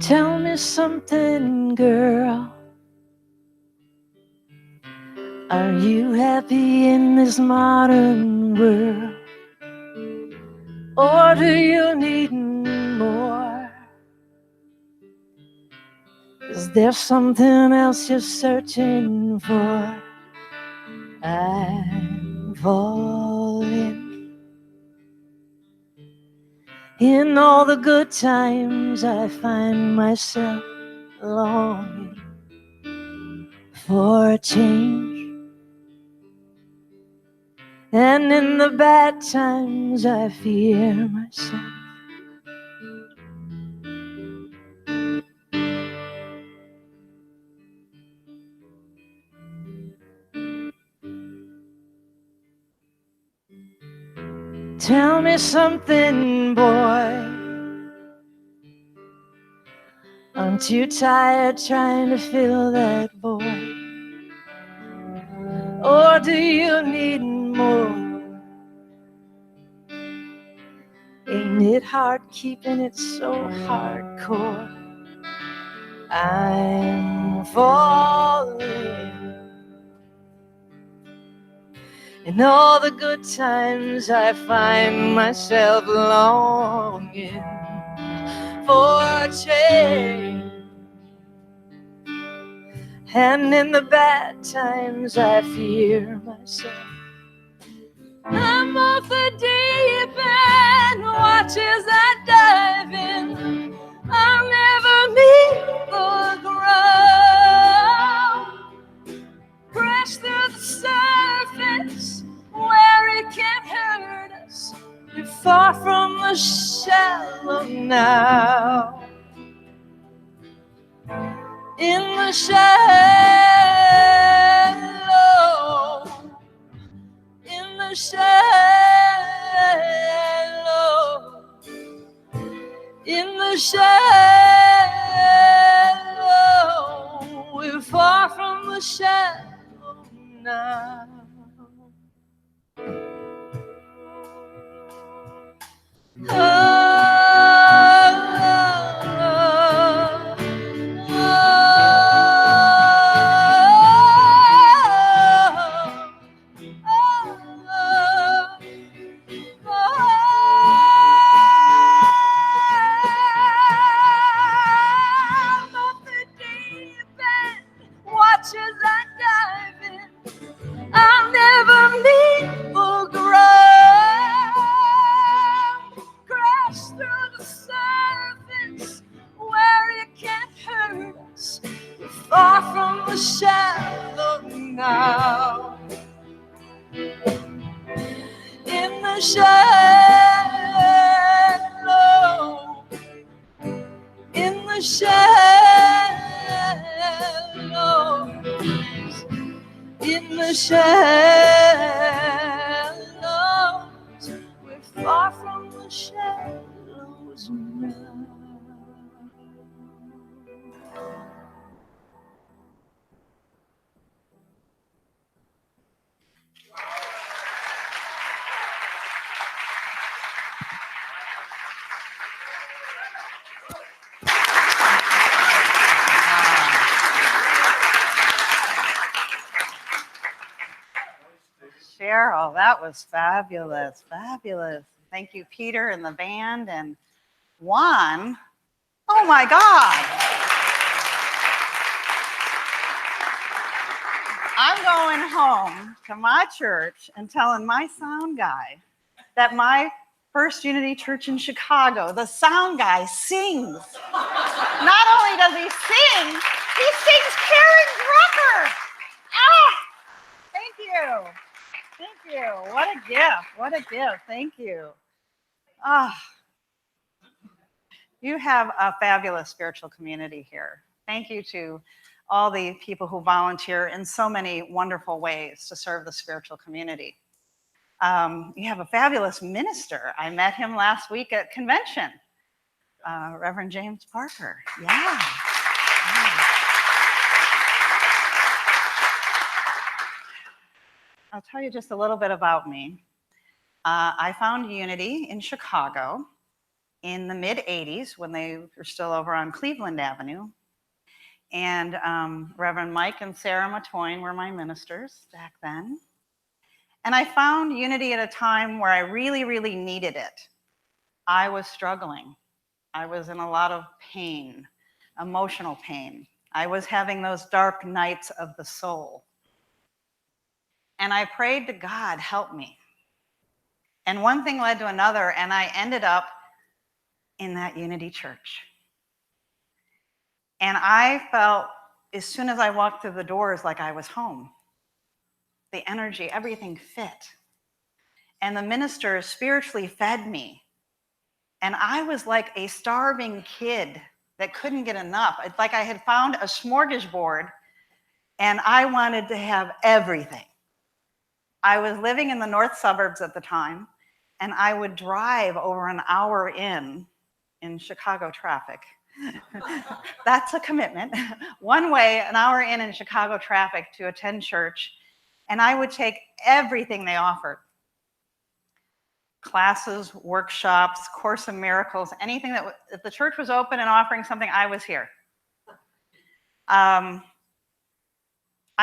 Tell me something, girl. Are you happy in this modern world? Or do you need more? Is there something else you're searching for? I'm falling. In all the good times I find myself longing for a change. And in the bad times I fear myself. Tell me something, boy. Aren't you tired trying to fill that void? Or do you need more? Ain't it hard keeping it so hardcore? I'm falling. In all the good times I find myself longing for change. And in the bad times I fear myself. I'm off the deep end, watch as I dive in. I'll never meet the ground. Crash through the surface where it can't hurt us. We're far from the shallow now. In the shallow, in the shallow, in the shallow, we're far from the shallow now. I'll never meet the ground. Crash through the surface where it can't hurt us. We're far from the shallow now. In the shallow, in the shallow, in the shallows, we're far from the shallows now. Cheryl, that was fabulous, fabulous. Thank you, Peter and the band, and Juan. Oh my God. I'm going home to my church and telling my sound guy that my First Unity Church in Chicago, the sound guy sings. Not only does he sing, he sings Karen Drucker. Ah, thank you. Thank you. What a gift. What a gift. Thank you. Ah, you have a fabulous spiritual community here. Thank you to all the people who volunteer in so many wonderful ways to serve the spiritual community. You have a fabulous minister. I met him last week at convention, Reverend James Parker. Yeah. I'll tell you just a little bit about me. I found Unity in Chicago in the mid-'80s when they were still over on Cleveland Avenue. And Reverend Mike and Sarah Matoyne were my ministers back then. And I found unity at a time where I really, really needed it. I was struggling. I was in a lot of pain, emotional pain. I was having those dark nights of the soul. And I prayed to God, help me. And one thing led to another, and I ended up in that Unity Church. And I felt, as soon as I walked through the doors, like I was home. The energy, everything fit. And the ministers spiritually fed me. And I was like a starving kid that couldn't get enough. It's like I had found a smorgasbord and I wanted to have everything. I was living in the north suburbs at the time, and I would drive over an hour in Chicago traffic. That's a commitment. One way, an hour in Chicago traffic to attend church, and I would take everything they offered. Classes, workshops, Course in Miracles, anything that, if the church was open and offering something, I was here. I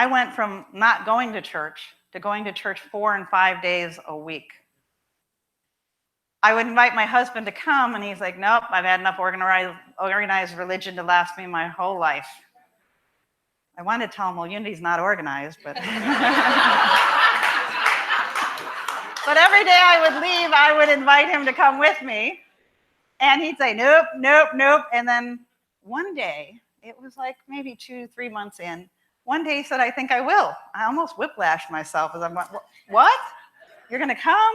went from not going to church to going to church 4 and 5 days a week. I would invite my husband to come, and he's like, nope, I've had enough organized religion to last me my whole life. I wanted to tell him, well, Unity's not organized, but... But every day I would leave, I would invite him to come with me. And he'd say, nope, nope, nope. And then one day, it was like maybe 2-3 months in, one day he said, I think I will. I almost whiplashed myself as I'm like, what? You're going to come?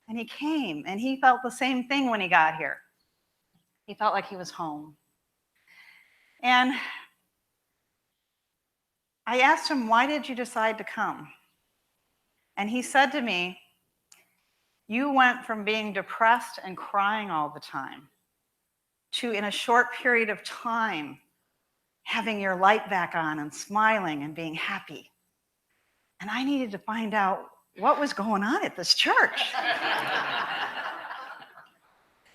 And he came, and he felt the same thing when he got here. He felt like he was home. And I asked him, why did you decide to come? And he said to me, you went from being depressed and crying all the time to, in a short period of time, having your light back on and smiling and being happy. And I needed to find out what was going on at this church.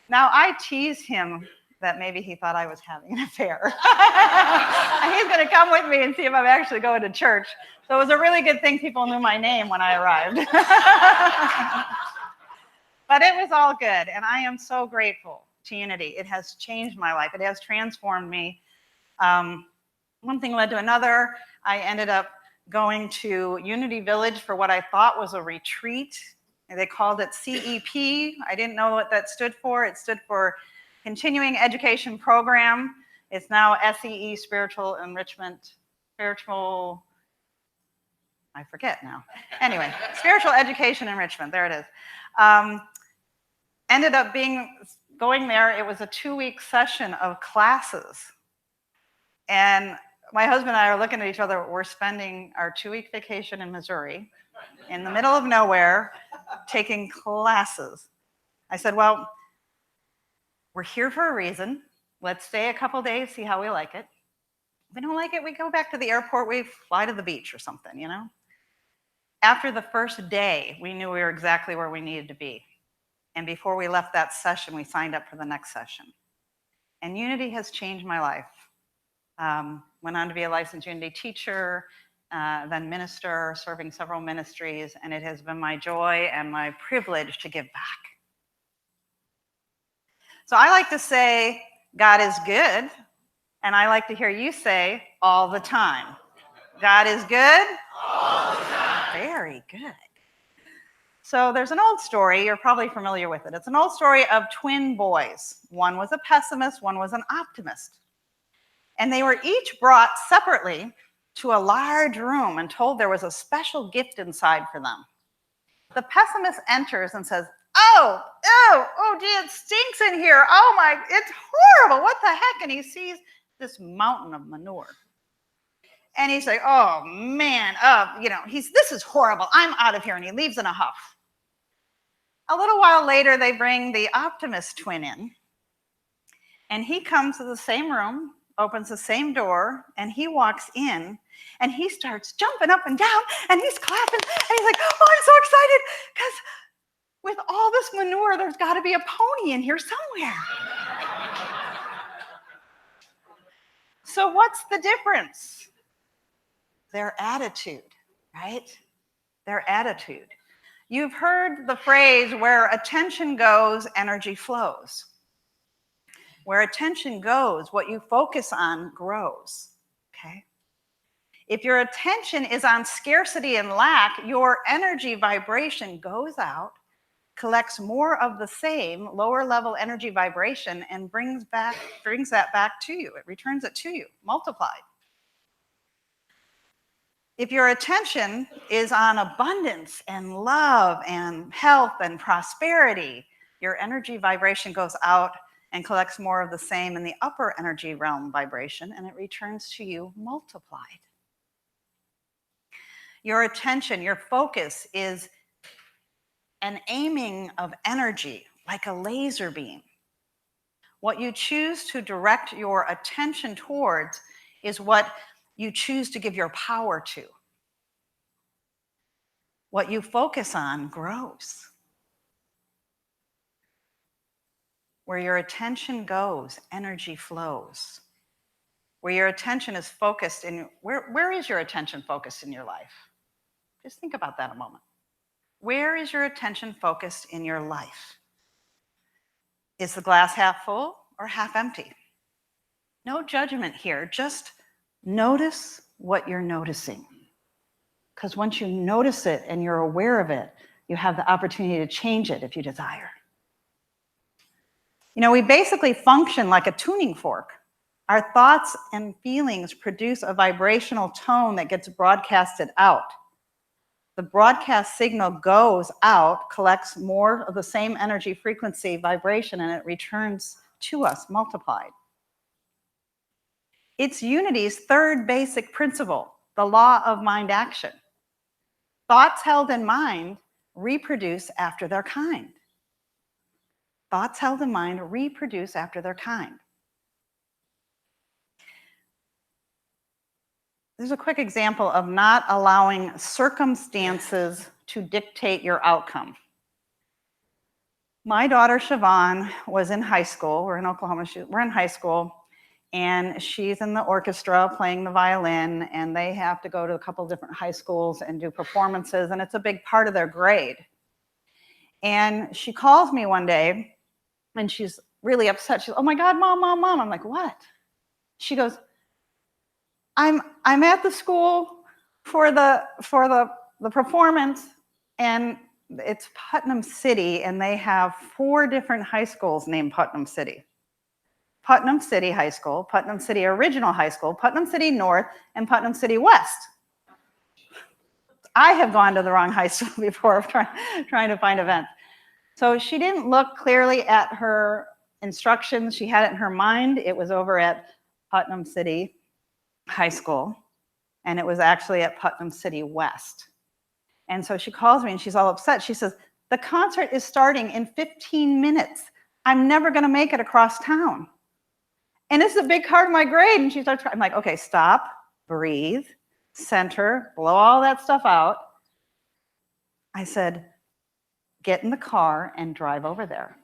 Now, I teased him that maybe he thought I was having an affair. And he's going to come with me and see if I'm actually going to church. So it was a really good thing people knew my name when I arrived. But it was all good, and I am so grateful to Unity. It has changed my life. It has transformed me. One thing led to another. I ended up going to Unity Village for what I thought was a retreat. They called it CEP. I didn't know what that stood for. It stood for Continuing Education Program. It's now SEE, Spiritual Enrichment, Spiritual, I forget now. Anyway, Spiritual Education Enrichment, there it is. Ended up going there. It was a 2-week session of classes. And my husband and I are looking at each other. We're spending our 2-week vacation in Missouri, in the middle of nowhere, taking classes. I said, well, we're here for a reason. Let's stay a couple days, see how we like it. If we don't like it, we go back to the airport, we fly to the beach or something, you know? After the first day, we knew we were exactly where we needed to be. And before we left that session, we signed up for the next session. And Unity has changed my life. Went on to be a licensed Unity teacher, then minister, serving several ministries, and it has been my joy and my privilege to give back. So I like to say, God is good, and I like to hear you say, all the time. God is good? All the time. Very good. So there's an old story, you're probably familiar with it. It's an old story of twin boys. One was a pessimist, one was an optimist. And they were each brought separately to a large room and told there was a special gift inside for them. The pessimist enters and says, oh, gee, it stinks in here. Oh my, it's horrible. What the heck? And he sees this mountain of manure. And he's like, oh man, this is horrible. I'm out of here. And he leaves in a huff. A little while later, they bring the optimist twin in. And he comes to the same room, opens the same door, and he walks in, and he starts jumping up and down, and he's clapping, and he's like, oh, I'm so excited, because With all this manure, there's got to be a pony in here somewhere. So what's the difference? Their attitude, right? Their attitude. You've heard the phrase, where attention goes, energy flows. Where attention goes, what you focus on grows, okay? If your attention is on scarcity and lack, your energy vibration goes out, collects more of the same lower level energy vibration, and brings that back to you. It returns it to you, multiplied. If your attention is on abundance and love and health and prosperity, your energy vibration goes out and collects more of the same in the upper energy realm vibration, and it returns to you multiplied. Your attention, your focus is an aiming of energy like a laser beam. What you choose to direct your attention towards is what you choose to give your power to. What you focus on grows. Where your attention goes, energy flows. Where your attention is focused in, where is your attention focused in your life? Just think about that a moment. Where is your attention focused in your life? Is the glass half full or half empty? No judgment here, just notice what you're noticing. Because once you notice it and you're aware of it, you have the opportunity to change it if you desire. You know, we basically function like a tuning fork. Our thoughts and feelings produce a vibrational tone that gets broadcasted out. The broadcast signal goes out, collects more of the same energy, frequency, vibration, and it returns to us multiplied. It's Unity's third basic principle, the law of mind action. Thoughts held in mind reproduce after their kind. Thoughts held in mind reproduce after their kind. There's a quick example of not allowing circumstances to dictate your outcome. My daughter, Yvonne, was in high school. We're in Oklahoma. We're in high school, and she's in the orchestra playing the violin, and they have to go to a couple of different high schools and do performances, and it's a big part of their grade. And she calls me one day, and she's really upset. She's, oh my God, Mom, Mom, Mom. I'm like, what? She goes, I'm at the school for the performance, and it's Putnam City, and they have 4 different high schools named Putnam City. Putnam City High School, Putnam City Original High School, Putnam City North, and Putnam City West. I have gone to the wrong high school before trying to find events. So she didn't look clearly at her instructions. She had it in her mind. It was over at Putnam City High School, and it was actually at Putnam City West. And so she calls me and she's all upset. She says, the concert is starting in 15 minutes. I'm never going to make it across town. And this is a big part of my grade. And she starts crying. I'm like, okay, stop, breathe, center, blow all that stuff out. I said, get in the car and drive over there.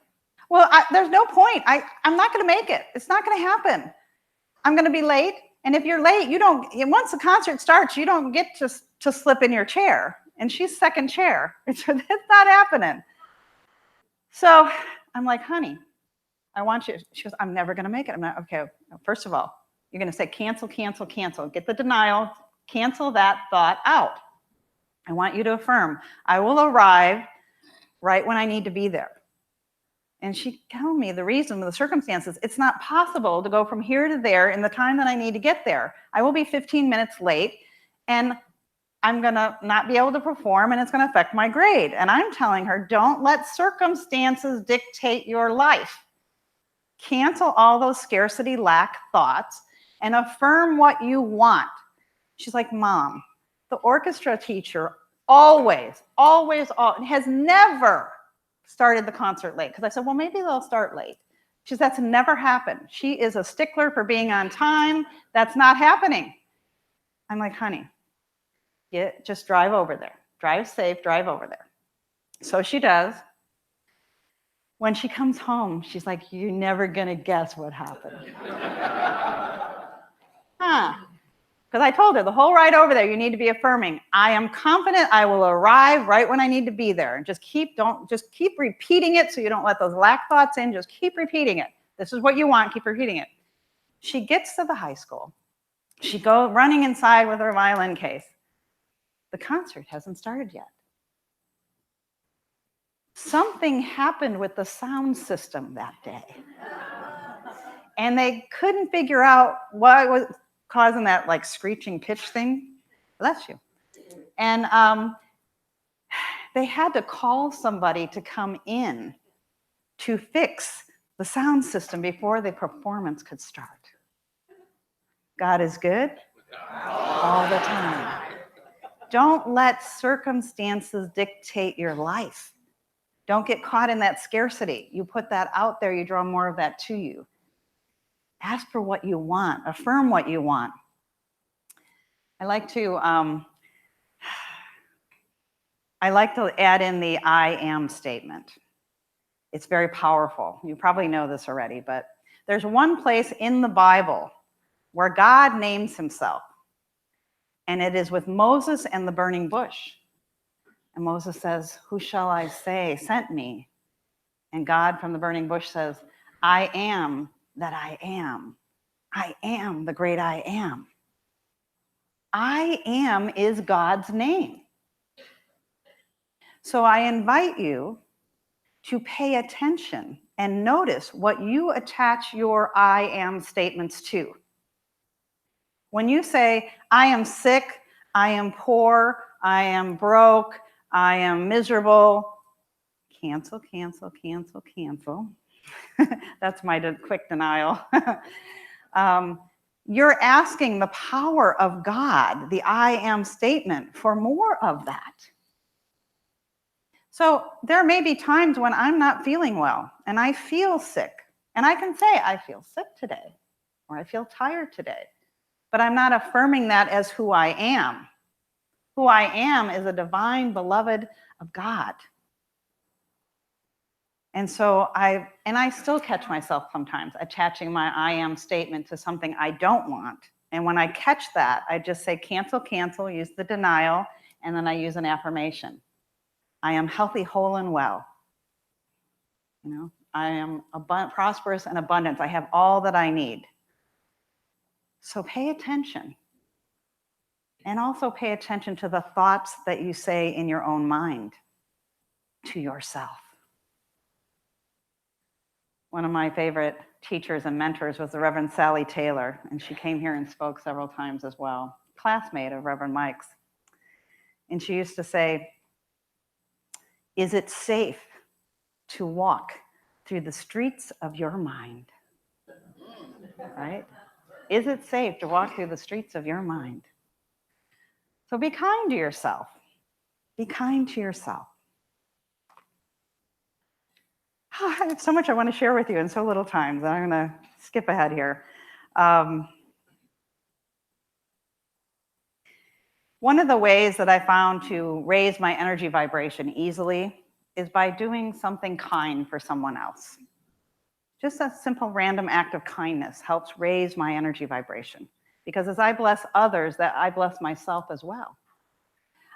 Well, there's no point. I'm not going to make it. It's not going to happen. I'm going to be late. And if you're late, once the concert starts, you don't get to slip in your chair. And she's second chair. It's not happening. So I'm like, honey, I want you. She goes, I'm never going to make it. I'm not, okay, first of all, you're going to say cancel, cancel, cancel. Get the denial, cancel that thought out. I want you to affirm, I will arrive right when I need to be there. And she told me the reason, the circumstances, it's not possible to go from here to there in the time that I need to get there. I will be 15 minutes late, and I'm going to not be able to perform, and it's going to affect my grade. And I'm telling her, don't let circumstances dictate your life. Cancel all those scarcity, lack thoughts, and affirm what you want. She's like, Mom, the orchestra teacher always has never started the concert late. Because I said, well, maybe they'll start late. She says, that's never happened. She is a stickler for being on time. That's not happening. I'm like, honey, just drive over there. Drive safe, drive over there. So she does. When she comes home, she's like, you're never going to guess what happened. Because I told her the whole ride over there, you need to be affirming. I am confident I will arrive right when I need to be there. And just keep repeating it so you don't let those lack thoughts in. Just keep repeating it. This is what you want. Keep repeating it. She gets to the high school. She goes running inside with her violin case. The concert hasn't started yet. Something happened with the sound system that day. And they couldn't figure out what was causing that like screeching pitch thing. Bless you. And they had to call somebody to come in to fix the sound system before the performance could start. God is good all the time. Don't let circumstances dictate your life. Don't get caught in that scarcity. You put that out there, you draw more of that to you. Ask for what you want. Affirm what you want. I like to add in the I am statement. It's very powerful. You probably know this already, but there's one place in the Bible where God names himself, and it is with Moses and the burning bush. And Moses says, who shall I say sent me? And God from the burning bush says, I am that I am. I am the great I am. I am is God's name. So I invite you to pay attention and notice what you attach your I am statements to. When you say, I am sick, I am poor, I am broke, I am miserable, cancel, cancel, cancel, cancel. That's my quick denial. You're asking the power of God, the I am statement, for more of that. So there may be times when I'm not feeling well and I feel sick. And I can say, I feel sick today, or I feel tired today. But I'm not affirming that as who I am. Who I am is a divine beloved of God. And so I still catch myself sometimes attaching my I am statement to something I don't want. And when I catch that, I just say cancel, cancel, use the denial, and then I use an affirmation. I am healthy, whole, and well. You know, I am prosperous and abundant. I have all that I need. So pay attention. And also pay attention to the thoughts that you say in your own mind to yourself. One of my favorite teachers and mentors was the Reverend Sally Taylor, and she came here and spoke several times as well, classmate of Reverend Mike's. And she used to say, is it safe to walk through the streets of your mind? Right? Is it safe to walk through the streets of your mind? So be kind to yourself. Be kind to yourself. Oh, I have so much I want to share with you in so little time that I'm going to skip ahead here. One of the ways that I found to raise my energy vibration easily is by doing something kind for someone else. Just a simple random act of kindness helps raise my energy vibration. Because as I bless others, that I bless myself as well.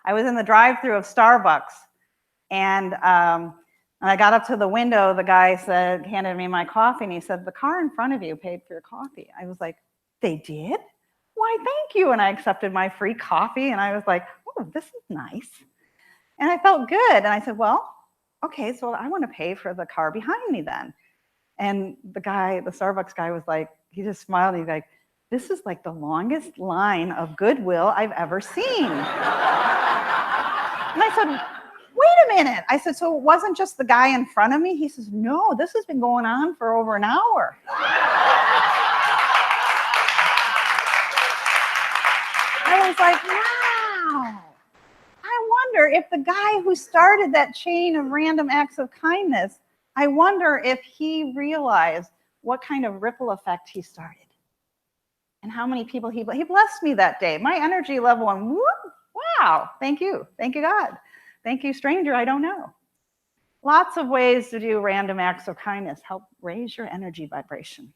I was in the drive-thru of Starbucks, and I got up to the window. The guy handed me my coffee, and he said, the car in front of you paid for your coffee. I was like, they did? Why, thank you. And I accepted my free coffee, and I was like, oh, this is nice. And I felt good. And I said, well, okay, so I want to pay for the car behind me then. And the Starbucks guy was like, he just smiled. He's like, this is like the longest line of goodwill I've ever seen. And I said, wait a minute. I said, so it wasn't just the guy in front of me? He says, no, this has been going on for over an hour. I was like, wow. I wonder if the guy who started that chain of random acts of kindness, I wonder if he realized what kind of ripple effect he started. And how many people he blessed me that day. My energy level went, wow, thank you. Thank you, God. Thank you, stranger, I don't know. Lots of ways to do random acts of kindness. Help raise your energy vibration.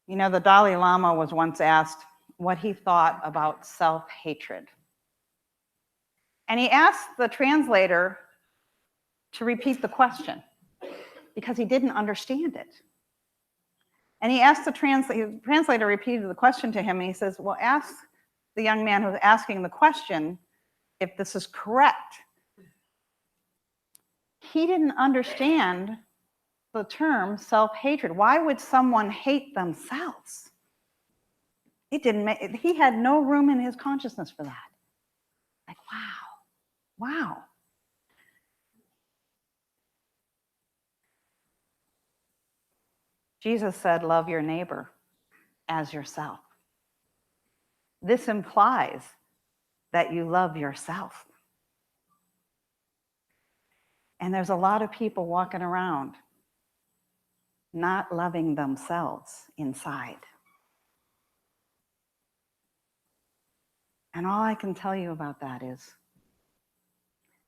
You know, the Dalai Lama was once asked what he thought about self-hatred. And he asked the translator to repeat the question because he didn't understand it. And he asked the translator repeated the question to him, and he says, well, ask the young man who's asking the question if this is correct. He didn't understand the term self-hatred. Why would someone hate themselves? He had no room in his consciousness for that. Like, wow. Jesus said, love your neighbor as yourself. This implies that you love yourself. And there's a lot of people walking around not loving themselves inside. And all I can tell you about that is,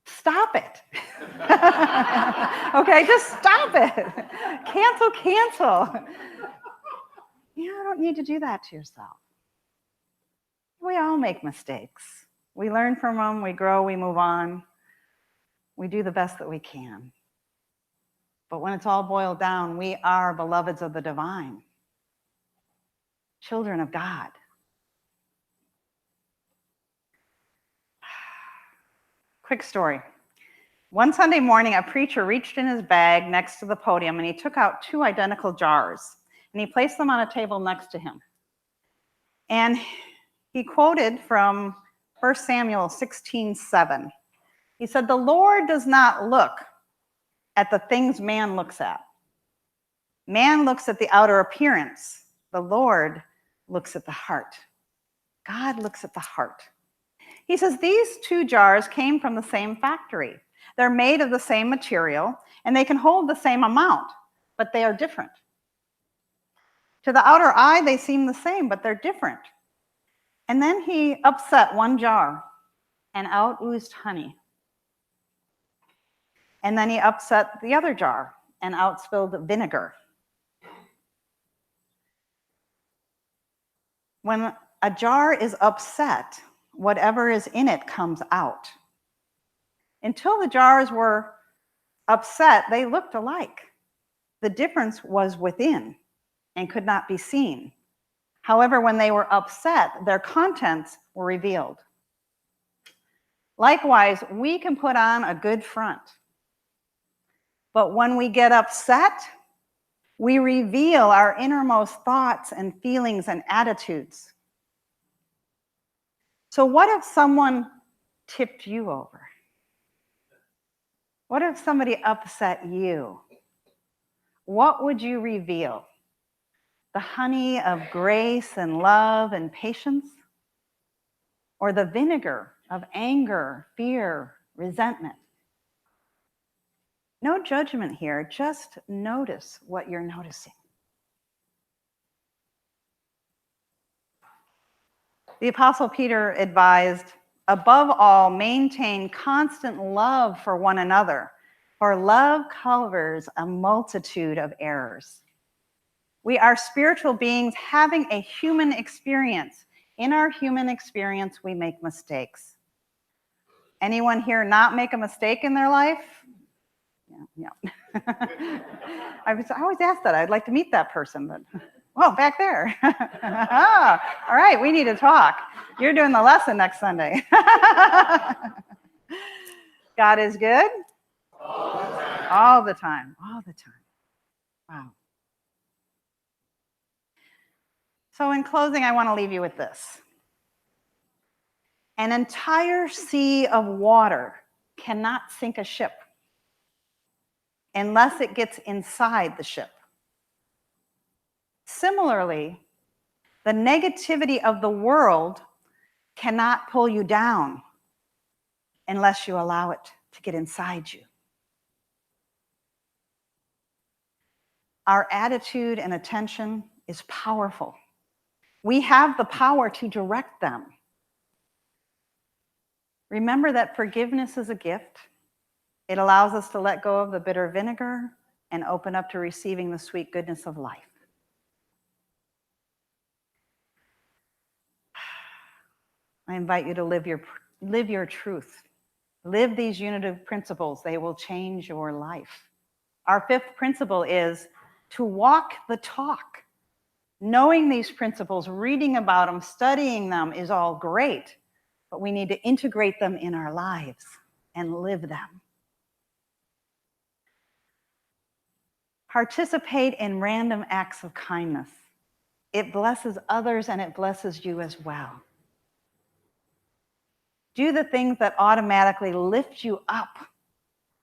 stop it. Okay, just stop it. Cancel. You don't need to do that to yourself. We all make mistakes. We learn from them, we grow, we move on. We do the best that we can. But when it's all boiled down, we are beloveds of the divine, children of God. Quick story. One Sunday morning, a preacher reached in his bag next to the podium and he took out 2 identical jars and he placed them on a table next to him. And he quoted from 1 Samuel 16:7. He said, the Lord does not look at the things man looks at. Man looks at the outer appearance. The Lord looks at the heart. God looks at the heart. He says these 2 jars came from the same factory. They're made of the same material, and they can hold the same amount, but they are different. To the outer eye, they seem the same, but they're different. And then he upset one jar, and out oozed honey. And then he upset the other jar, and out spilled vinegar. When a jar is upset, whatever is in it comes out. Until the jars were upset, they looked alike. The difference was within and could not be seen. However, when they were upset, their contents were revealed. Likewise, we can put on a good front. But when we get upset, we reveal our innermost thoughts and feelings and attitudes. So what if someone tipped you over? What if somebody upset you? What would you reveal? The honey of grace and love and patience? Or the vinegar of anger, fear, resentment? No judgment here, just notice what you're noticing. The Apostle Peter advised, above all, maintain constant love for one another, for love covers a multitude of errors. We are spiritual beings having a human experience. In our human experience, we make mistakes. Anyone here not make a mistake in their life? Yeah. I always ask that. I'd like to meet that person, but whoa, back there. All right, we need to talk. You're doing the lesson next Sunday. God is good? All the time. Wow. So in closing, I want to leave you with this. An entire sea of water cannot sink a ship unless it gets inside the ship. Similarly, the negativity of the world cannot pull you down unless you allow it to get inside you. Our attitude and attention is powerful. We have the power to direct them. Remember that forgiveness is a gift. It allows us to let go of the bitter vinegar and open up to receiving the sweet goodness of life. I invite you to live your truth. Live these unitive principles. They will change your life. Our fifth principle is to walk the talk. Knowing these principles, reading about them, studying them is all great, but we need to integrate them in our lives and live them. Participate in random acts of kindness. It blesses others and it blesses you as well. Do the things that automatically lift you up.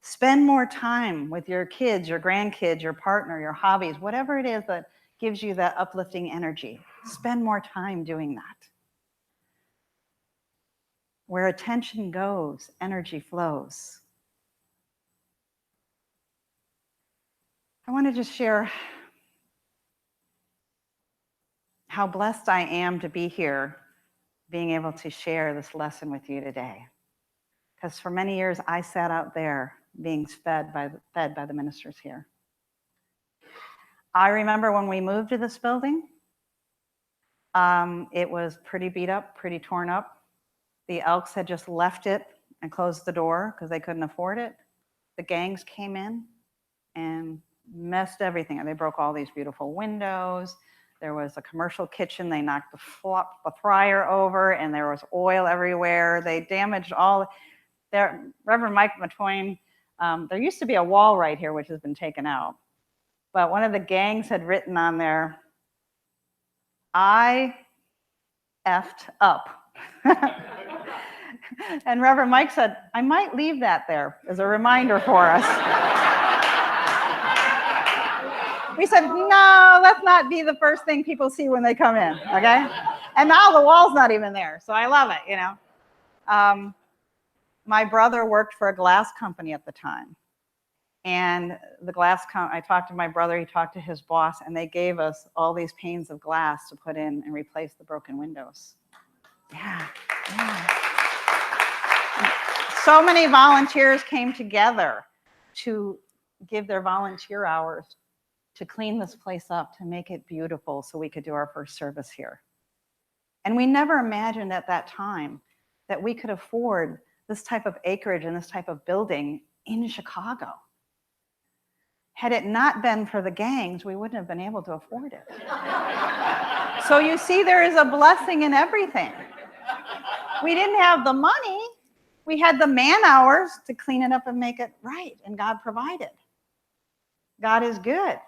Spend more time with your kids, your grandkids, your partner, your hobbies, whatever it is that gives you that uplifting energy. Spend more time doing that. Where attention goes, energy flows. I want to just share how blessed I am to be here, being able to share this lesson with you today. Because for many years, I sat out there being fed by the ministers here. I remember when we moved to this building, it was pretty beat up, pretty torn up. The Elks had just left it and closed the door because they couldn't afford it. The gangs came in and messed everything up. They broke all these beautiful windows. There was a commercial kitchen. They knocked the fryer over, and there was oil everywhere. They damaged all. Reverend Mike Matwain, there used to be a wall right here, which has been taken out. But one of the gangs had written on there, "I effed up." And Reverend Mike said, "I might leave that there as a reminder for us." We said, "No, let's not be the first thing people see when they come in, okay?" And now the wall's not even there, so I love it, you know. My brother worked for a glass company at the time. And I talked to my brother, he talked to his boss, and they gave us all these panes of glass to put in and replace the broken windows. Yeah. So many volunteers came together to give their volunteer hours to clean this place up, to make it beautiful so we could do our first service here. And we never imagined at that time that we could afford this type of acreage and this type of building in Chicago. Had it not been for the gangs, we wouldn't have been able to afford it. So you see, there is a blessing in everything. We didn't have the money. We had the man hours to clean it up and make it right, and God provided. God is good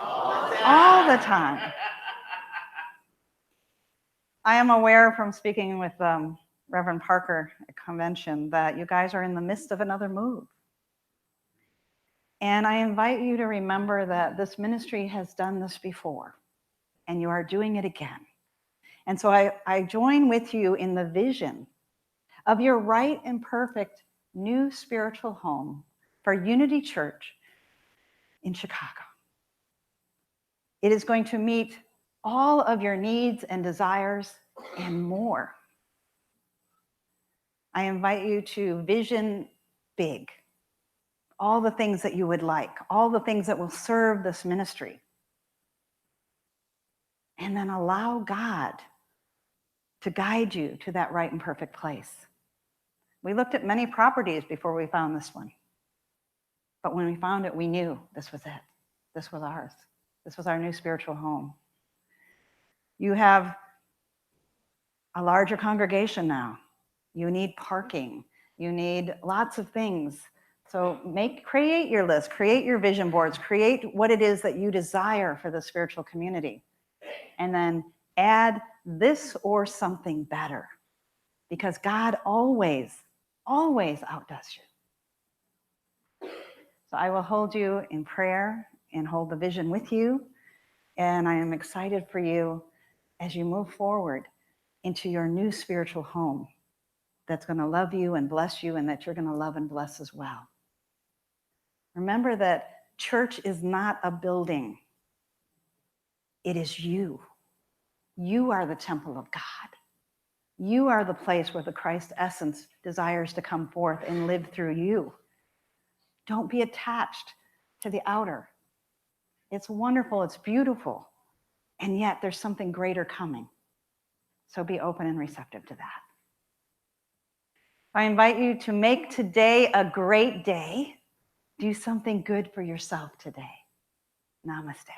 all the time. I am aware from speaking with Reverend Parker at convention that you guys are in the midst of another move. And I invite you to remember that this ministry has done this before, and you are doing it again. And so I join with you in the vision of your right and perfect new spiritual home for Unity Church in Chicago. It is going to meet all of your needs and desires and more. I invite you to vision big. All the things that you would like, all the things that will serve this ministry. And then allow God to guide you to that right and perfect place. We looked at many properties before we found this one. But when we found it, we knew this was it. This was ours. This was our new spiritual home. You have a larger congregation now. You need parking. You need lots of things. So create your list, create your vision boards, create what it is that you desire for the spiritual community. And then add this or something better. Because God always outdoes you. So I will hold you in prayer and hold the vision with you. And I am excited for you as you move forward into your new spiritual home that's going to love you and bless you, and that you're going to love and bless as well. Remember that church is not a building. It is you. You are the temple of God. You are the place where the Christ essence desires to come forth and live through you. Don't be attached to the outer. It's wonderful, it's beautiful, and yet there's something greater coming. So be open and receptive to that. I invite you to make today a great day. Do something good for yourself today. Namaste.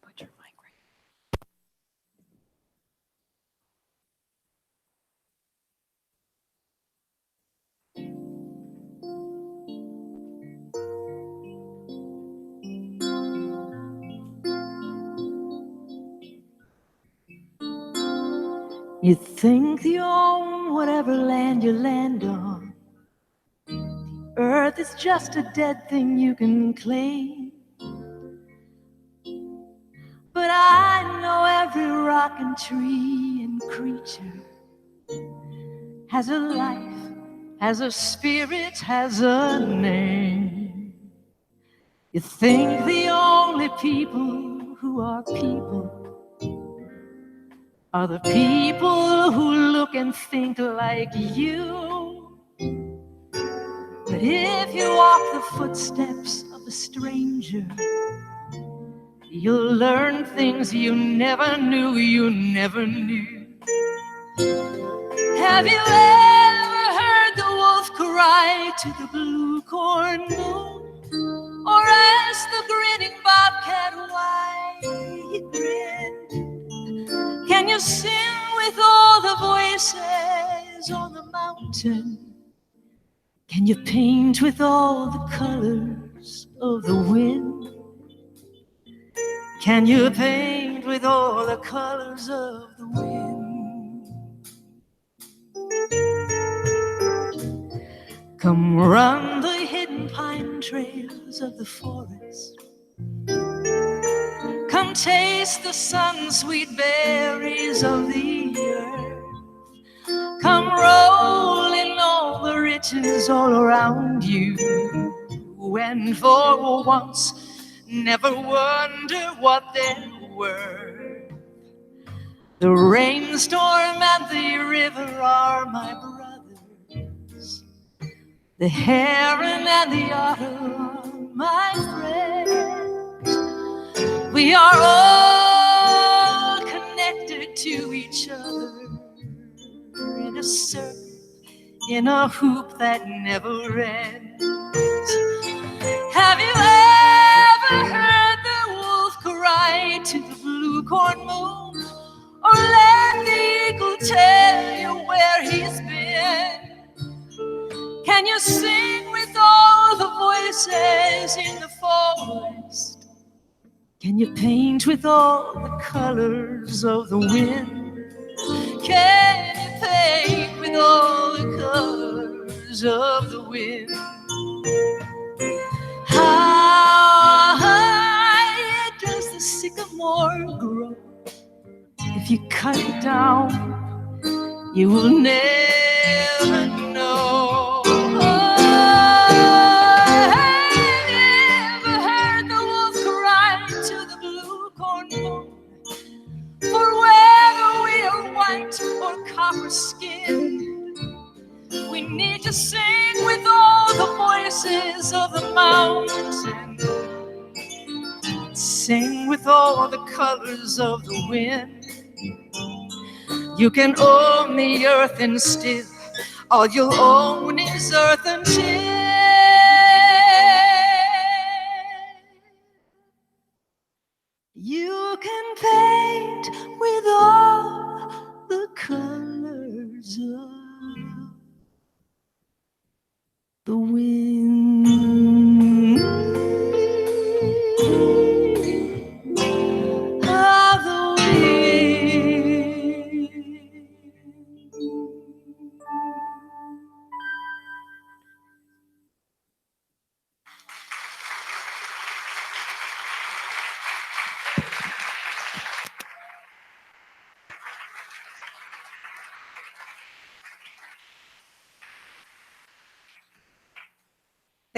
Put your mic right. You think you own whatever land you land on. Earth is just a dead thing you can claim. But I know every rock and tree and creature has a life, has a spirit, has a name. You think the only people who are people are the people who look and think like you. But if you walk the footsteps of a stranger, you'll learn things you never knew you never knew. Have you ever heard the wolf cry to the blue corn moon? Or ask the grinning bobcat why he grinned? Can you sing with all the voices on the mountain? Can you paint with all the colors of the wind? Can you paint with all the colors of the wind? Come run the hidden pine trails of the forest. Come taste the sun-sweet berries of the earth. Come roll in all the riches all around you. And for once, never wonder what they're worth. The rainstorm and the river are my brothers. The heron and the otter are my friends. We are all connected to each other in a circle, in a hoop that never ends. Have you ever heard the wolf cry to the blue corn moon? Or let the eagle tell you where he's been? Can you sing with all the voices in the forest? Can you paint with all the colors of the wind? Can you paint with all the colors of the wind? How high does the sycamore grow? If you cut it down, you will never know. I never heard the wolf cry to the blue corn moon. For whether we are white or copper skinned, we need to sing with all the voices of the mountain. Sing with all the colors of the wind. You can own the earth and still all you'll own is earth until you can paint with all the colors of the wind. Of the wind.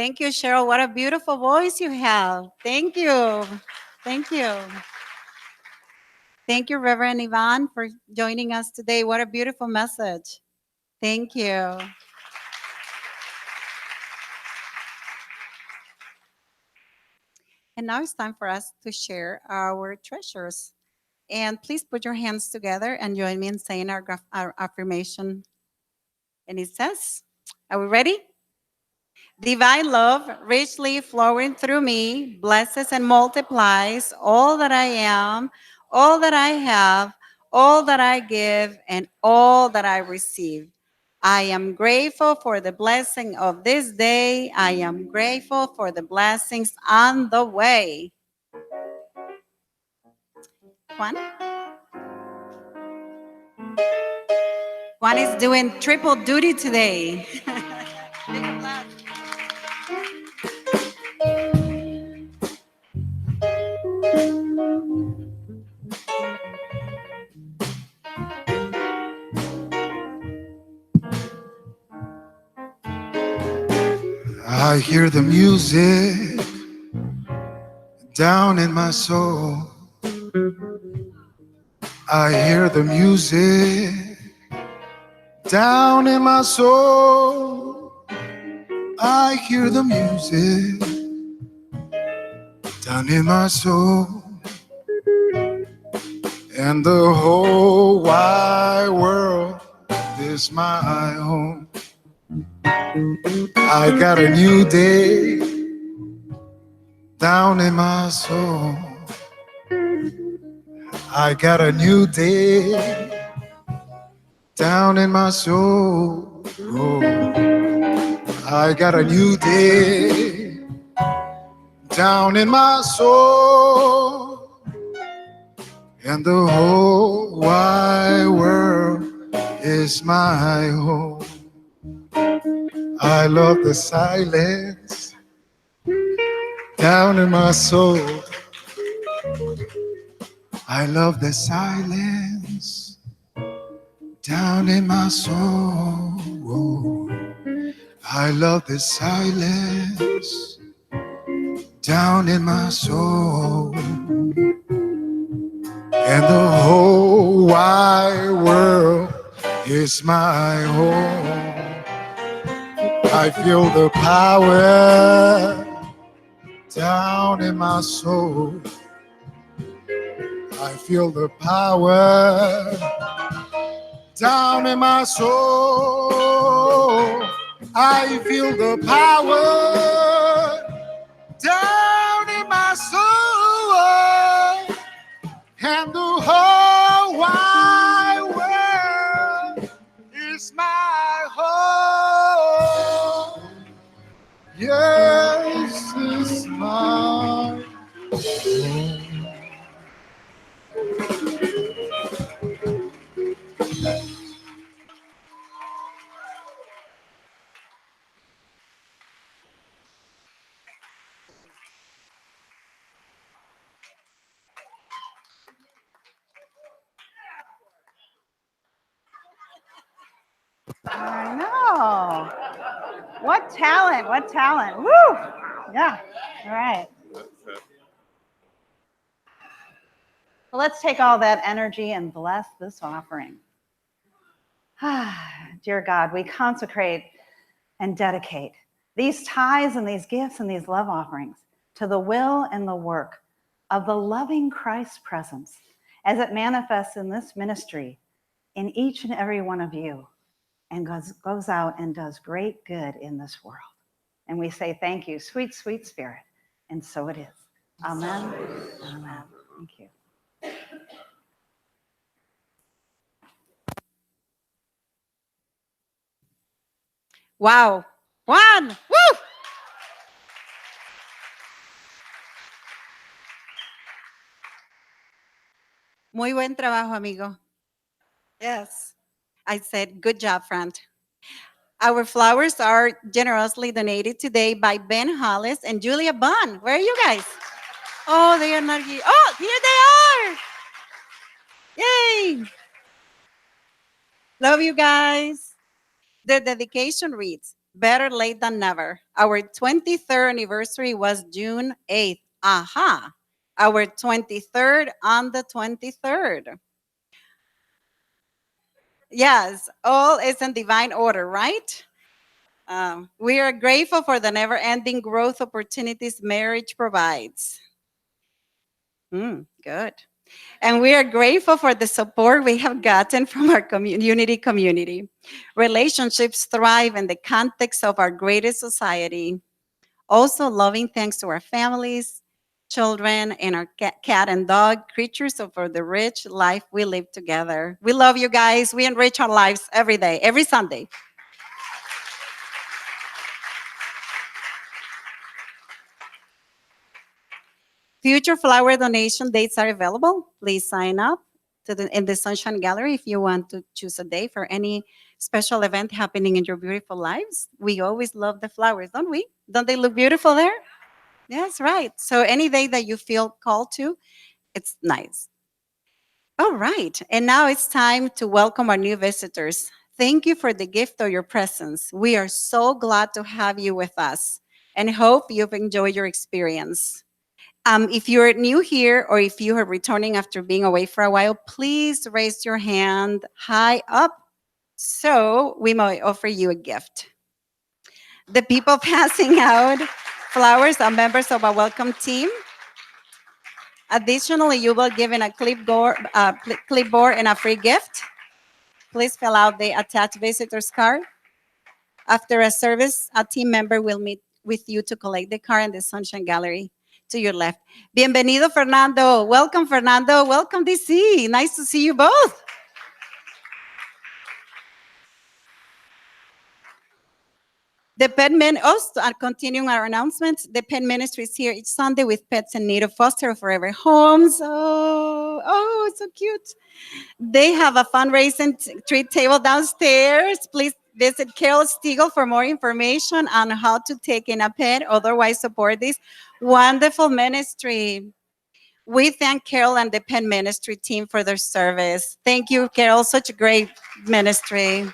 Thank you, Cheryl. What a beautiful voice you have. Thank you. Thank you. Thank you, Reverend Yvonne, for joining us today. What a beautiful message. Thank you. And now it's time for us to share our treasures. And please put your hands together and join me in saying our affirmation. And it says, are we ready? Divine love, richly flowing through me, blesses and multiplies all that I am, all that I have, all that I give, and all that I receive. I am grateful for the blessing of this day. I am grateful for the blessings on the way. Juan? Juan is doing triple duty today. Big applause. I hear the music down in my soul. I hear the music down in my soul. I hear the music down in my soul. And the whole wide world is my home. I got a new day down in my soul. I got a new day down in my soul. Oh, I got a new day down in my soul. And the whole wide world is my home. I love the silence down in my soul. I love the silence down in my soul. I love the silence down in my soul. And the whole wide world is my home. I feel the power down in my soul. I feel the power down in my soul. I feel the power down in my soul. And the whole wide world is my home. Yes, it's my home. I know. What talent, what talent. Woo! Yeah, all right. Well, let's take all that energy and bless this offering. Dear God, we consecrate and dedicate these tithes and these gifts and these love offerings to the will and the work of the loving Christ presence as it manifests in this ministry in each and every one of you and goes out and does great good in this world. And we say thank you, sweet, sweet Spirit. And so it is. Amen. Amen. Thank you. Wow. Juan. Woo! Muy buen trabajo, amigo. Yes. I said, good job, friend. Our flowers are generously donated today by Ben Hollis and Julia Bunn. Where are you guys? Oh, they are not here. Oh, here they are. Yay. Love you guys. The dedication reads, Better late than never. Our 23rd anniversary was June 8th. Aha. Our 23rd on the 23rd. Yes, all is in divine order, right? We are grateful for the never-ending growth opportunities marriage provides. Good. And we are grateful for the support we have gotten from our community. Relationships thrive in the context of our greatest society. Also, loving thanks to our families, children, and our cat and dog, creatures of the rich life we live together. We love you guys. We enrich our lives every day, every Sunday. Future flower donation dates are available. Please sign up in the Sunshine Gallery if you want to choose a day for any special event happening in your beautiful lives. We always love the flowers, don't we? Don't they look beautiful there? Yes, right. So any day that you feel called to, it's nice. All right. And now it's time to welcome our new visitors. Thank you for the gift of your presence. We are so glad to have you with us and hope you've enjoyed your experience. If you're new here or if you are returning after being away for a while, please raise your hand high up so we might offer you a gift. The people passing out flowers are members of our welcome team. Additionally, you will given a clipboard and a free gift. Please fill out the attached visitor's card. After a service, a team member will meet with you to collect the card in the Sunshine Gallery to your left. Bienvenido, Fernando. Welcome, Fernando. Welcome, DC. Nice to see you both. The Pet continuing our announcements, the Pet Ministry is here each Sunday with pets in need of foster or forever homes. Oh, it's so cute. They have a fundraising treat table downstairs. Please visit Carol Stiegel for more information on how to take in a pet, otherwise support this wonderful ministry. We thank Carol and the Pet Ministry team for their service. Thank you, Carol. Such a great ministry.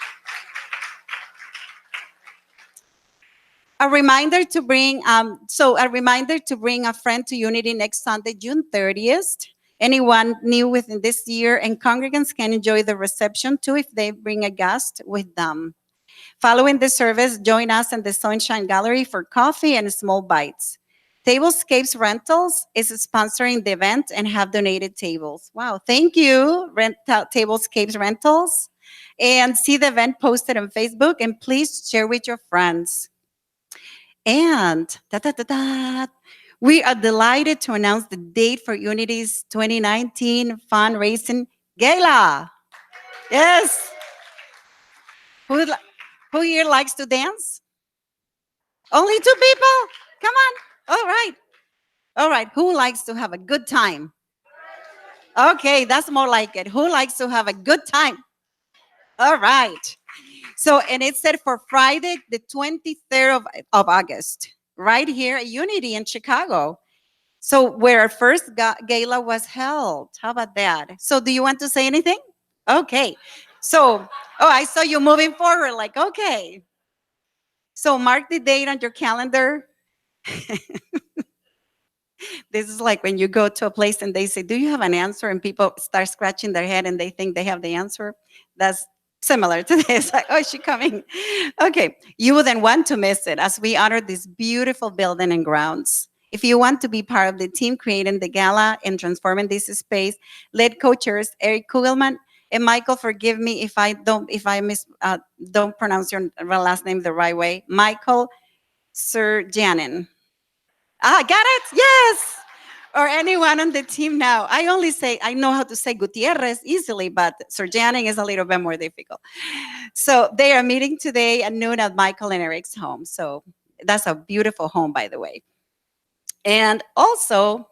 A reminder to bring a friend to Unity next Sunday, June 30th. Anyone new within this year, and congregants can enjoy the reception too if they bring a guest with them. Following the service, join us in the Sunshine Gallery for coffee and small bites. Tablescapes Rentals is sponsoring the event and have donated tables. Wow, thank you, Tablescapes Rentals. And see the event posted on Facebook, and please share with your friends. And we are delighted to announce the date for Unity's 2019 fundraising gala. Yes. Who here likes to dance? Only 2 people? Come on. All right. Who likes to have a good time? Okay, that's more like it. Who likes to have a good time? All right. So, and it's set for Friday, the 23rd of August, right here at Unity in Chicago. So, where our first gala was held. How about that? So, do you want to say anything? Okay. So, I saw you moving forward, like, okay. So, mark the date on your calendar. This is like when you go to a place and they say, do you have an answer? And people start scratching their head and they think they have the answer. That's similar to this. Like, oh, is she coming? Okay. You wouldn't want to miss it as we honor this beautiful building and grounds. If you want to be part of the team creating the gala and transforming this space, lead co-chairs Eric Kugelman and Michael, forgive me if I don't pronounce your last name the right way. Michael Surjanin. Got it? Yes. Or anyone on the team now. I know how to say Gutierrez easily, but Surjanin is a little bit more difficult. So they are meeting today at noon at Michael and Eric's home. So that's a beautiful home, by the way. And also,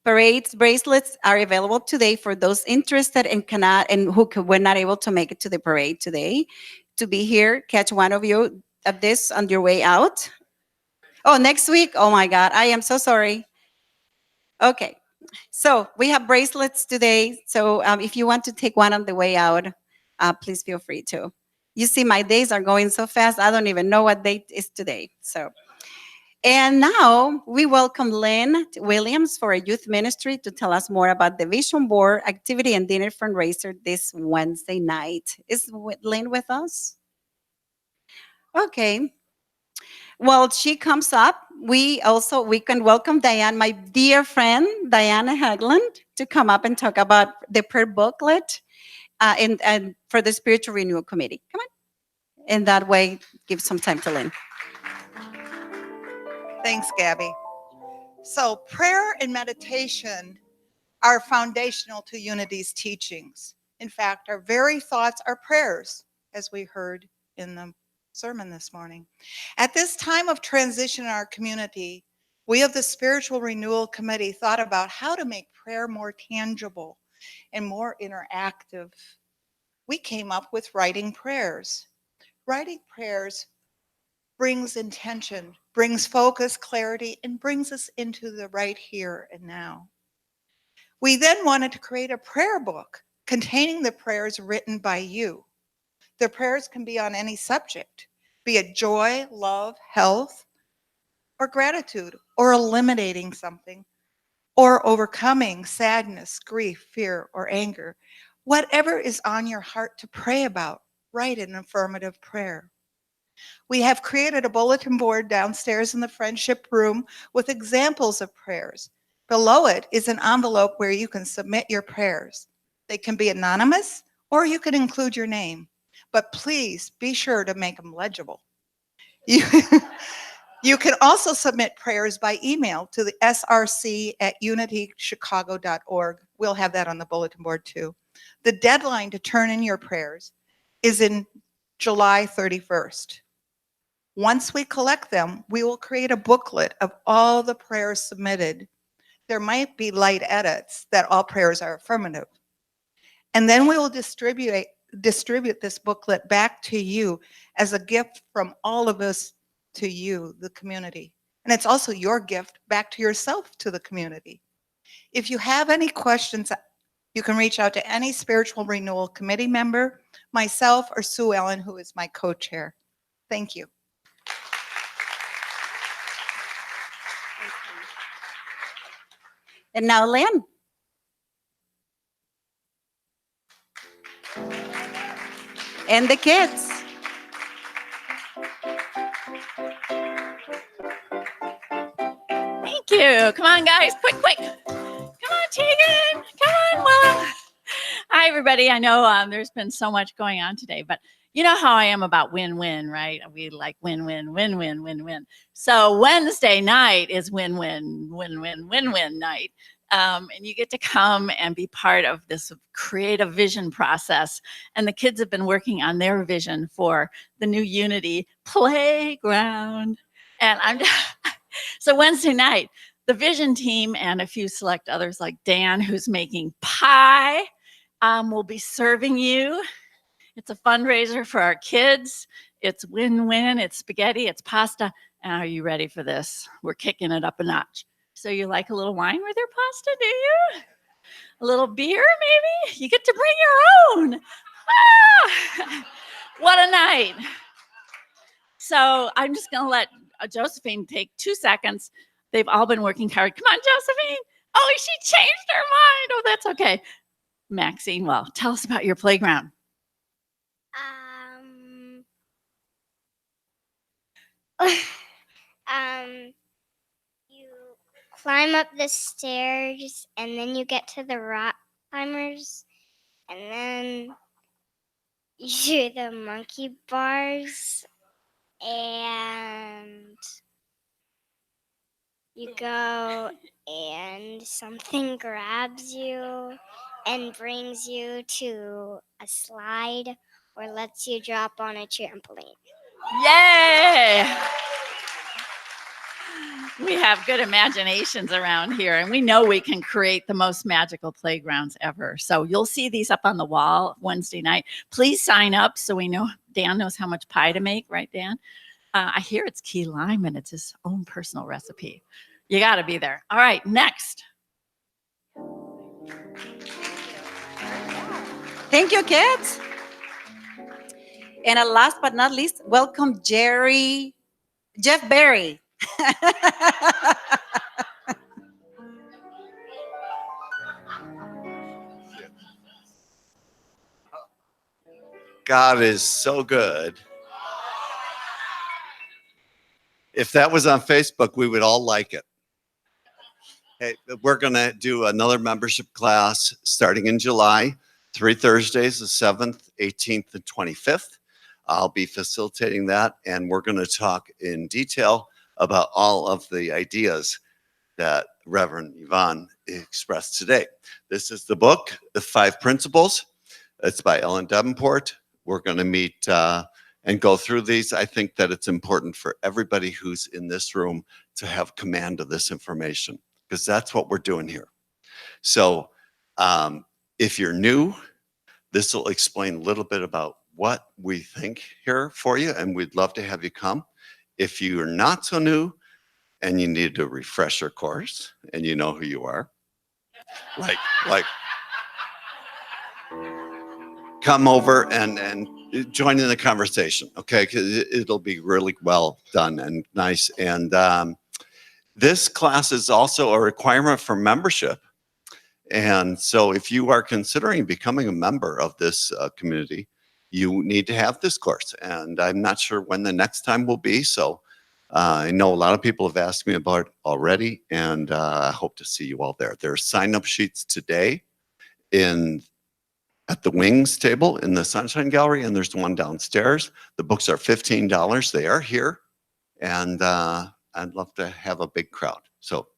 parades bracelets are available today for those interested and who were not able to make it to the parade today. To be here, catch one of you at this on your way out. Oh, next week? Oh my God, I am so sorry. Okay, so we have bracelets today. So if you want to take one on the way out, please feel free to. You see, my days are going so fast, I don't even know what date is today. So, and now we welcome Lynn Williams for a youth ministry to tell us more about the Vision Board activity and dinner fundraiser this Wednesday night. Is Lynn with us? Okay. Well, she comes up. We can welcome Diane, my dear friend, Diana Hagland, to come up and talk about the prayer booklet and for the Spiritual Renewal Committee. Come on. In that way, give some time to Lynn. Thanks, Gabby. So prayer and meditation are foundational to Unity's teachings. In fact, our very thoughts are prayers, as we heard in the sermon this morning. At this time of transition in our community, we of the Spiritual Renewal Committee thought about how to make prayer more tangible and more interactive. We came up with writing prayers. Writing prayers brings intention, brings focus, clarity, and brings us into the right here and now. We then wanted to create a prayer book containing the prayers written by you. The prayers can be on any subject, be it joy, love, health, or gratitude, or eliminating something, or overcoming sadness, grief, fear, or anger. Whatever is on your heart to pray about, write an affirmative prayer. We have created a bulletin board downstairs in the friendship room with examples of prayers. Below it is an envelope where you can submit your prayers. They can be anonymous or you can include your name, but please be sure to make them legible. You can also submit prayers by email to the src@unitychicago.org. We'll have that on the bulletin board too. The deadline to turn in your prayers is in July 31st. Once we collect them, we will create a booklet of all the prayers submitted. There might be light edits that all prayers are affirmative. And then we will distribute this booklet back to you as a gift from all of us to you, the community. And it's also your gift back to yourself, to the community. If you have any questions, you can reach out to any Spiritual Renewal Committee member, myself, or Sue Ellen, who is my co-chair. Thank you. And now, Lynn. And the kids. Thank you. Come on, guys. Quick. Come on, Tegan. Come on, Mom. Hi, everybody. I know there's been so much going on today, but you know how I am about win-win, right? We like win-win, win-win, win-win. So Wednesday night is win-win, win-win, win-win night. And you get to come and be part of this creative vision process. And the kids have been working on their vision for the new Unity playground. And I'm so Wednesday night, the vision team and a few select others like Dan, who's making pie, will be serving you. It's a fundraiser for our kids. It's win-win. It's spaghetti. It's pasta. Are you ready for this? We're kicking it up a notch. So you like a little wine with your pasta, do you? A little beer, maybe? You get to bring your own. Ah! What a night. So I'm just going to let Josephine take 2 seconds. They've all been working hard. Come on, Josephine. Oh, she changed her mind. Oh, that's okay. Maxine, well, tell us about your playground. You climb up the stairs and then you get to the rock climbers and then you do the monkey bars and you go and something grabs you and brings you to a slide or lets you drop on a trampoline. Yay! We have good imaginations around here, and we know we can create the most magical playgrounds ever. So you'll see these up on the wall Wednesday night. Please sign up so we know Dan knows how much pie to make, right, Dan? I hear it's key lime, and it's his own personal recipe. You got to be there. All right, next. Thank you, kids. And last but not least, welcome Jeff Berry. God is so good. If that was on Facebook, we would all like it. Hey, we're going to do another membership class starting in July, 3 Thursdays, the 7th, 18th, and 25th. I'll be facilitating that, and we're going to talk in detail about all of the ideas that Reverend Yvonne expressed today. This is the book, The 5 Principles. It's by Ellen Davenport. We're going to meet and go through these. I think that it's important for everybody who's in this room to have command of this information, because that's what we're doing here. So if you're new, this will explain a little bit about what we think here for you, and we'd love to have you come. If you're not so new and you need a refresher course and you know who you are, like come over and join in the conversation, okay? Because it'll be really well done and nice. And this class is also a requirement for membership. And so if you are considering becoming a member of this community, you need to have this course. And I'm not sure when the next time will be. So I know a lot of people have asked me about it already, and I hope to see you all there. There are sign-up sheets today at the wings table in the Sunshine Gallery, and there's one downstairs. The books are $15. They are here, and I'd love to have a big crowd. So.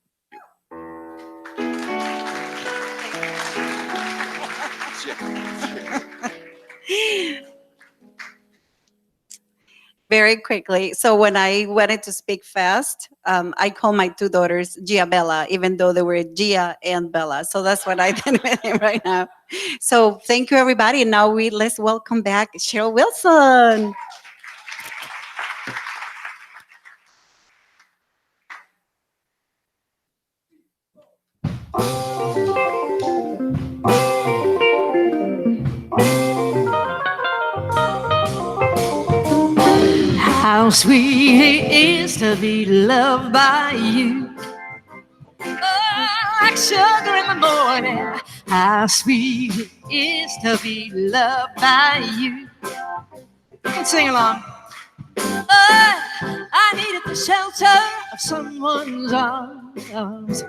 Very quickly. So when I wanted to speak fast, I called my 2 daughters Gia Bella, even though they were Gia and Bella. So that's what I did with him right now. So thank you, everybody. And now let's welcome back Cheryl Wilson. How sweet it is to be loved by you. Oh, like sugar in the morning. How sweet it is to be loved by you. You can sing along. Oh, I needed the shelter of someone's arms.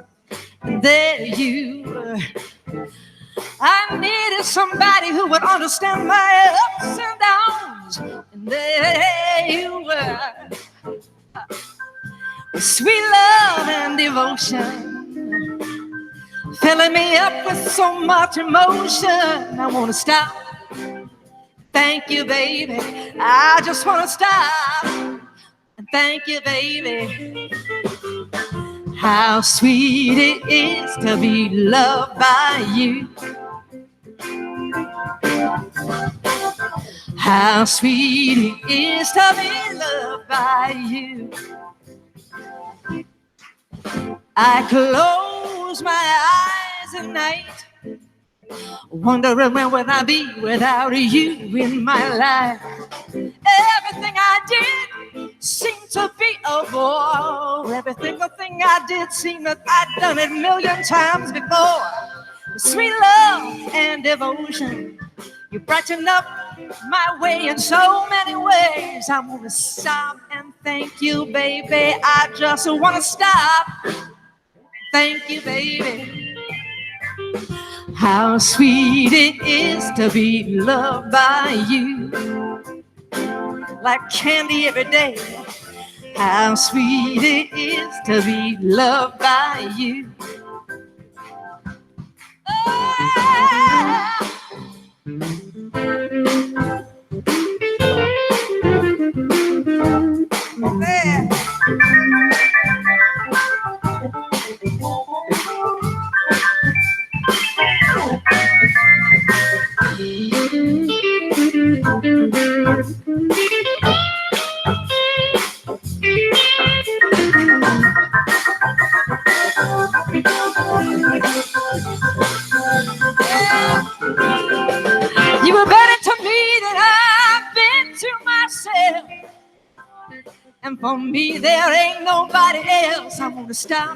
And there you were. I needed somebody who would understand my ups and downs. And there you were. Sweet love and devotion, filling me up with so much emotion. I want to stop. Thank you, baby. I just want to stop. And thank you, baby. How sweet it is to be loved by you. How sweet it is to be loved by you. I close my eyes at night, wondering where would I be without you in my life. Everything I did seemed to be a bore. Every single thing I did seemed that I'd done it a million times before. Sweet love and devotion, you brighten up my way in so many ways. I want to stop and thank you, baby. I just want to stop. Thank you, baby. How sweet it is to be loved by you. Like candy every day. How sweet it is to be loved by you. Oh. Man. Yeah. And for me, there ain't nobody else I want to stop.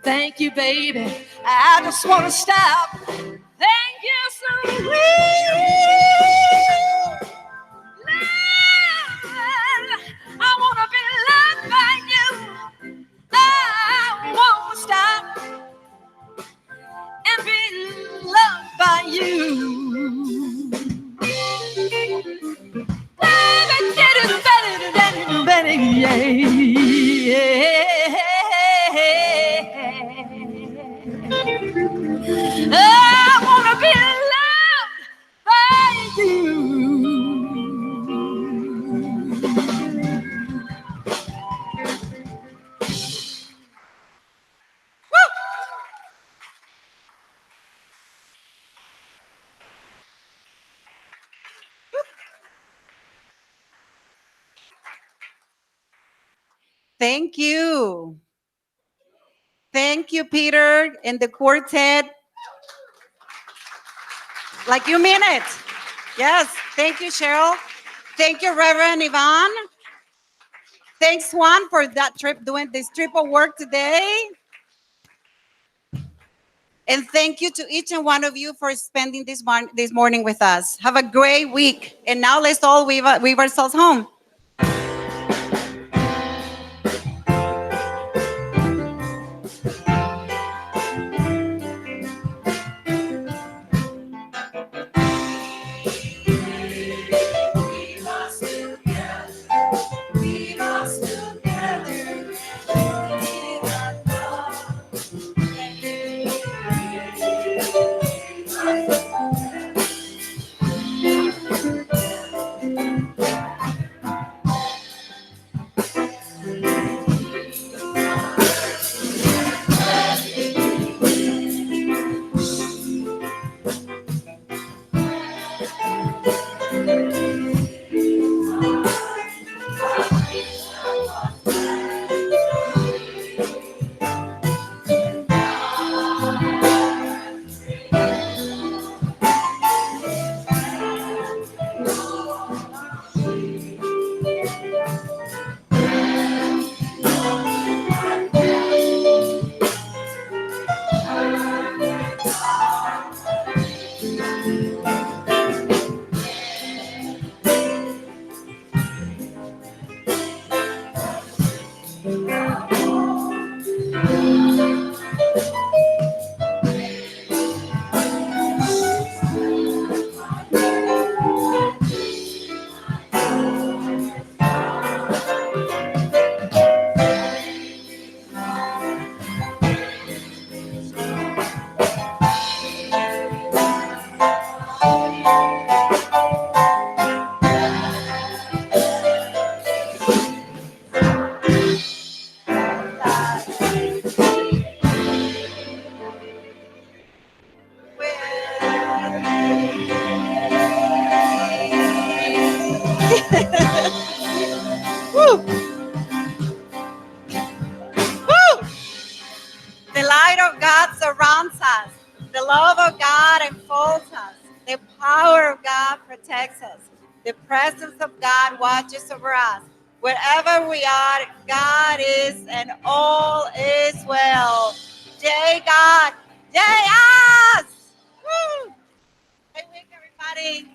Thank you, baby. I just want to stop. Thank you, so much. I want to be loved by you. I want to stop and be loved by you. I want to be loved by you. Thank you. Thank you, Peter and the quartet. Like you mean it. Yes. Thank you, Cheryl. Thank you, Reverend Yvonne. Thanks, Juan, for that trip, doing this trip of work today. And thank you to each and one of you for spending this morning with us. Have a great week. And now let's all weave ourselves home. The light of God surrounds us. The love of God enfolds us. The power of God protects us. The presence of God watches over us. Wherever we are, God is, and all is well. Yay, God. Yay, us. Woo. Great week, everybody.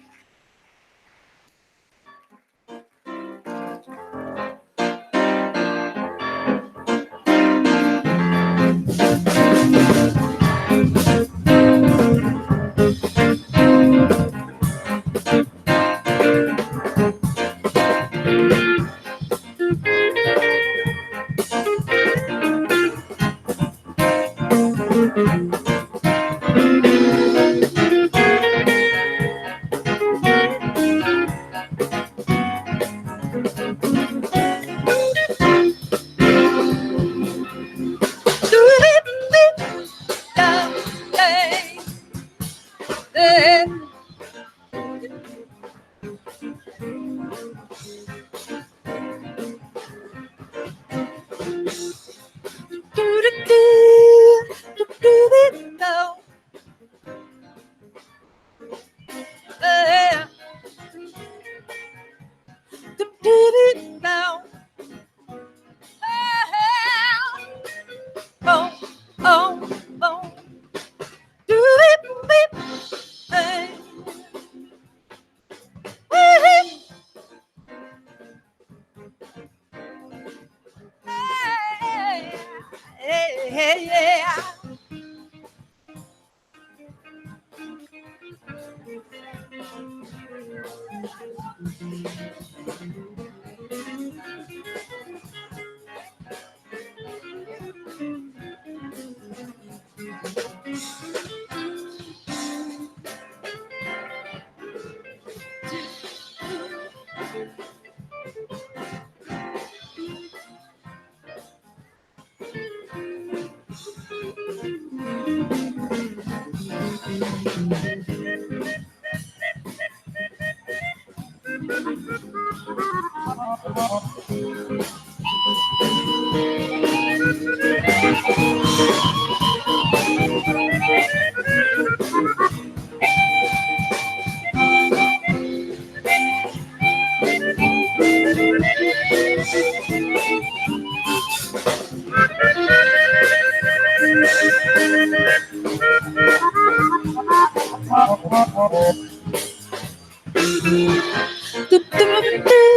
Do, do, do.